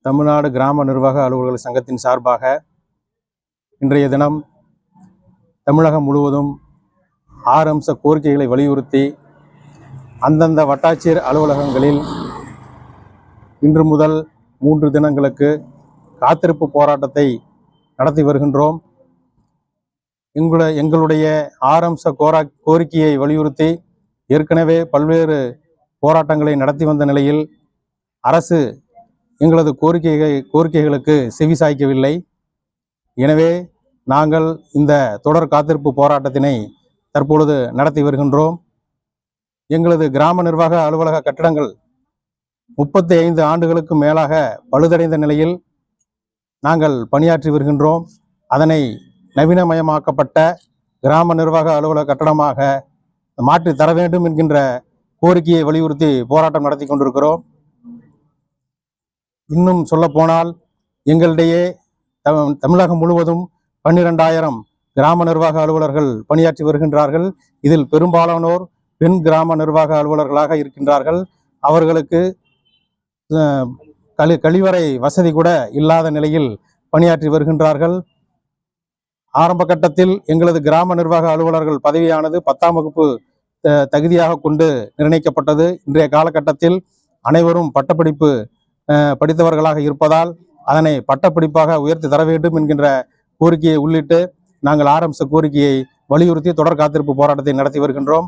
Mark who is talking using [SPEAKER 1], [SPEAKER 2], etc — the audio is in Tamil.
[SPEAKER 1] தமிழ்நாடு கிராம நிர்வாக அலுவலர்கள் சங்கத்தின் சார்பாக இன்றைய தினம் தமிழகம் முழுவதும் 6 அம்ச கோரிக்கைகளை வலியுறுத்தி அந்தந்த வட்டாட்சியர் அலுவலகங்களில் இன்று முதல் 3 தினங்களுக்கு காத்திருப்பு போராட்டத்தை நடத்தி வருகின்றோம். எங்களுடைய 6 அம்ச கோரிக்கையை வலியுறுத்தி ஏற்கனவே பல்வேறு போராட்டங்களை நடத்தி வந்த நிலையில் அரசு எங்களது கோரிக்கைகளுக்கு செவிசாய்க்கவில்லை. எனவே நாங்கள் இந்த தொடர் காத்திருப்பு போராட்டத்தினை தற்பொழுது நடத்தி வருகின்றோம். எங்களது கிராம நிர்வாக அலுவலக கட்டடங்கள் 35 ஆண்டுகளுக்கு மேலாக பழுதடைந்த நிலையில் நாங்கள் பணியாற்றி வருகின்றோம். அதனை நவீனமயமாக்கப்பட்ட கிராம நிர்வாக அலுவலக கட்டடமாக மாற்றி தர வேண்டும் என்கின்ற கோரிக்கையை வலியுறுத்தி போராட்டம் நடத்தி கொண்டிருக்கிறோம். இன்னும் சொல்ல போனால் எங்களிடையே தமிழகம் முழுவதும் 12,000 கிராம நிர்வாக அலுவலர்கள் பணியாற்றி வருகின்றார்கள். இதில் பெரும்பாலானோர் பெண் கிராம நிர்வாக அலுவலர்களாக இருக்கின்றார்கள். அவர்களுக்கு கழிவறை வசதி கூட இல்லாத நிலையில் பணியாற்றி வருகின்றார்கள். ஆரம்ப கட்டத்தில் எங்களது கிராம நிர்வாக அலுவலர்கள் பதவியானது 10ஆம் வகுப்பு தகுதியாக கொண்டு நிர்ணயிக்கப்பட்டது. இன்றைய காலகட்டத்தில் அனைவரும் பட்டப்படிப்பு படித்தவர்களாக இருப்பதால் அதனை பட்டப்படிப்பாக உயர்த்தி தர வேண்டும் என்கின்ற கோரிக்கையை உள்ளிட்டு நாங்கள் 6 அம்ச கோரிக்கையை வலியுறுத்தி தொடர் காத்திருப்பு போராட்டத்தை நடத்தி வருகின்றோம்.